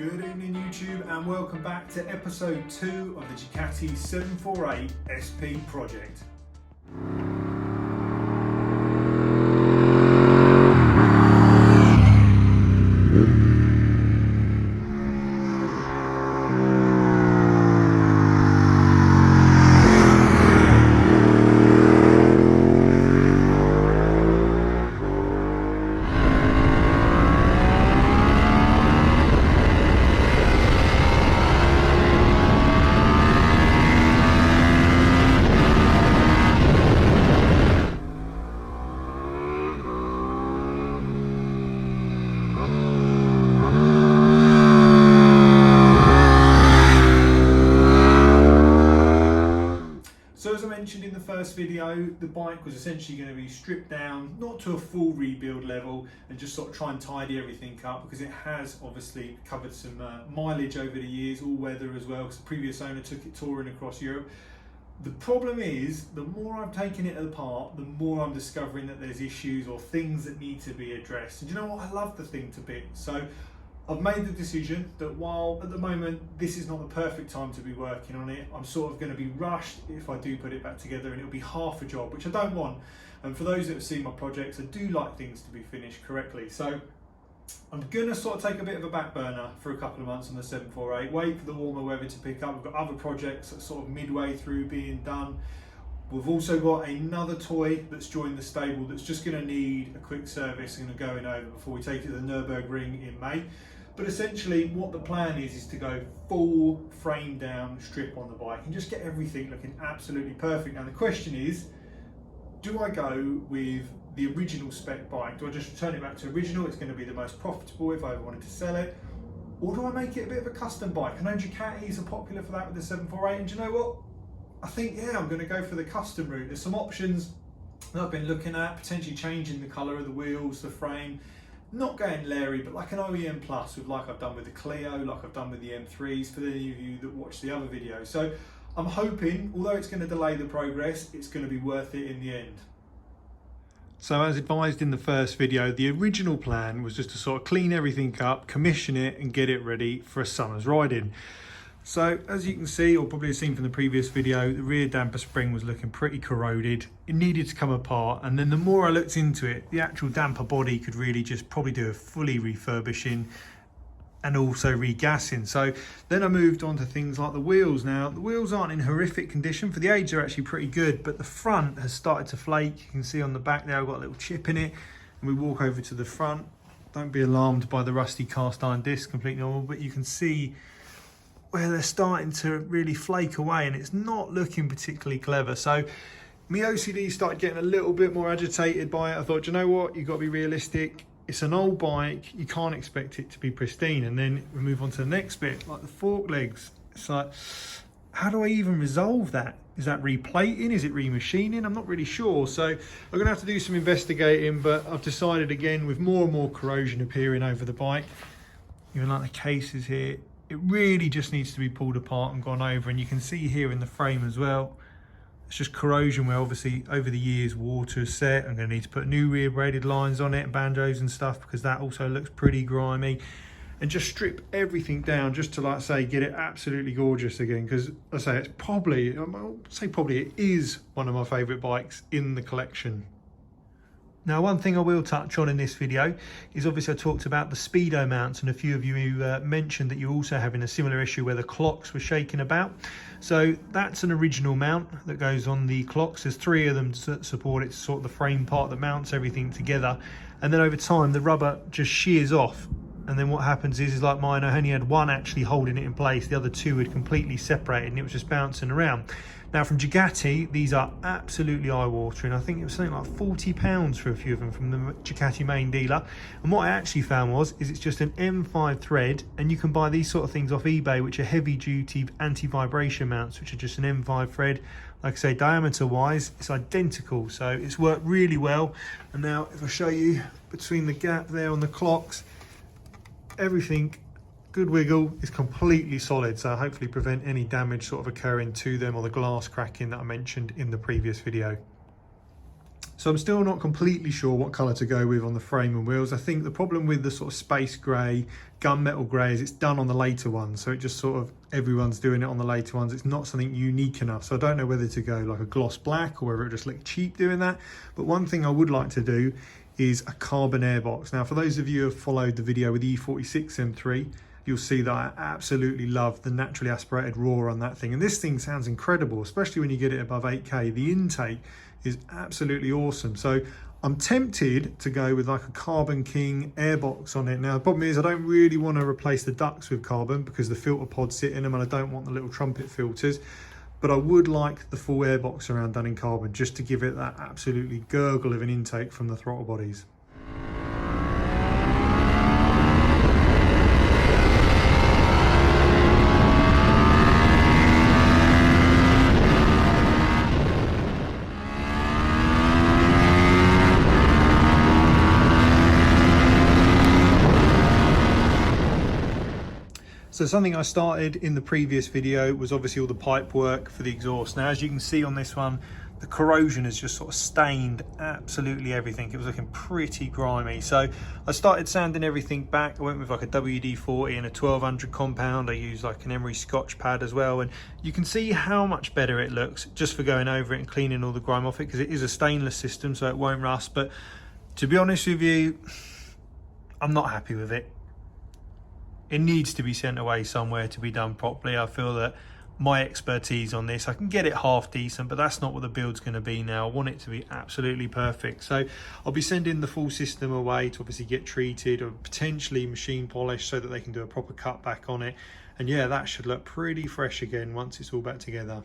Good evening YouTube and welcome back to episode 2 of the Ducati 748 SP project. So as I mentioned in the first video, the bike was essentially going to be stripped down, not to a full rebuild level, and just sort of try and tidy everything up, because it has obviously covered some mileage over the years, all weather as well, because the previous owner took it touring across Europe. The problem is, the more I'm taking it apart, the more I'm discovering that there's issues or things that need to be addressed. And you know what, I love the thing to bits. So I've made the decision that while at the moment this is not the perfect time to be working on it, I'm sort of going to be rushed if I do put it back together, and it'll be half a job, which I don't want. And for those that have seen my projects, I do like things to be finished correctly. So I'm going to sort of take a bit of a back burner for a couple of months on the 748, wait for the warmer weather to pick up. We've got other projects that are sort of midway through being done. We've also got another toy that's joined the stable that's just going to need a quick service and going over before we take it to the Nürburgring in May. But essentially what the plan is to go full frame down strip on the bike and just get everything looking absolutely perfect. Now the question is, do I go with the original spec bike? Do I just return it back to original? It's going to be the most profitable if I ever wanted to sell it. Or do I make it a bit of a custom bike? I know Ducatis are popular for that with the 748, and do you know what? I think, yeah, I'm going to go for the custom route. There's some options that I've been looking at, potentially changing the colour of the wheels, the frame, not going Larry, but like an OEM plus, with like I've done with the Clio, like I've done with the M3s, for any of you that watch the other videos. So I'm hoping, although it's going to delay the progress, it's going to be worth it in the end. So as advised in the first video, the original plan was just to sort of clean everything up, commission it and get it ready for a summer's riding. So as you can see, or probably have seen from the previous video, the rear damper spring was looking pretty corroded. It needed to come apart, and then the more I looked into it, the actual damper body could really just probably do a fully refurbishing and also regassing. So then I moved on to things like the wheels. Now the wheels aren't in horrific condition. For the age they're actually pretty good, but the front has started to flake. You can see on the back there I've got a little chip in it, and we walk over to the front. Don't be alarmed by the rusty cast iron disc, completely normal, but you can see where they're starting to really flake away, and it's not looking particularly clever. So my OCD started getting a little bit more agitated by it. I thought, you know what, you've got to be realistic. It's an old bike, you can't expect it to be pristine. And then we move on to the next bit, like the fork legs. It's like, how do I even resolve that? Is that replating? Is it remachining? I'm not really sure. So I'm gonna have to do some investigating, but I've decided, again, with more and more corrosion appearing over the bike, even like the cases here, it really just needs to be pulled apart and gone over. And you can see here in the frame as well, it's just corrosion where obviously over the years water has set. I'm going to need to put new rear braided lines on it and banjos and stuff, because that also looks pretty grimy. And just strip everything down just to, like I say, get it absolutely gorgeous again. Because I say it's probably, I'll say probably, it is one of my favourite bikes in the collection. Now, one thing I will touch on in this video is, obviously I talked about the Speedo mounts, and a few of you mentioned that you're also having a similar issue where the clocks were shaking about. So that's an original mount that goes on the clocks. There's 3 of them to support it, sort of the frame part that mounts everything together. And then over time, the rubber just shears off. And then what happens is like mine, I only had one actually holding it in place. The other 2 had completely separated, and it was just bouncing around. Now from Ducati, these are absolutely eye-watering. I think it was something like £40 for a few of them from the Ducati main dealer. And what I actually found is it's just an M5 thread, and you can buy these sort of things off eBay, which are heavy-duty anti-vibration mounts, which are just an M5 thread. Like I say, diameter-wise, it's identical, so it's worked really well. And now if I show you between the gap there on the clocks, everything, good wiggle, is completely solid, so hopefully prevent any damage sort of occurring to them, or the glass cracking that I mentioned in the previous video. So I'm still not completely sure what colour to go with on the frame and wheels. I think the problem with the sort of space grey, gunmetal grey is it's done on the later ones. So it just sort of, everyone's doing it on the later ones. It's not something unique enough. So I don't know whether to go like a gloss black or whether it just looks cheap doing that. But one thing I would like to do is a carbon airbox. Now, for those of you who have followed the video with the E46 M3, you'll see that I absolutely love the naturally aspirated roar on that thing. And this thing sounds incredible, especially when you get it above 8K. The intake is absolutely awesome. So I'm tempted to go with like a Carbon King airbox on it. Now, the problem is I don't really want to replace the ducts with carbon because the filter pods sit in them and I don't want the little trumpet filters. But I would like the full airbox around done in carbon just to give it that absolutely gurgle of an intake from the throttle bodies. So something I started in the previous video was obviously all the pipe work for the exhaust. Now, as you can see on this one, the corrosion has just sort of stained absolutely everything. It was looking pretty grimy. So I started sanding everything back. I went with like a WD-40 and a 1200 compound. I used like an emery Scotch pad as well. And you can see how much better it looks just for going over it and cleaning all the grime off it, because it is a stainless system, so it won't rust. But to be honest with you, I'm not happy with it. It needs to be sent away somewhere to be done properly. I feel that my expertise on this, I can get it half decent, but that's not what the build's going to be now. I want it to be absolutely perfect. So I'll be sending the full system away to obviously get treated or potentially machine polished so that they can do a proper cut back on it. And yeah, that should look pretty fresh again once it's all back together.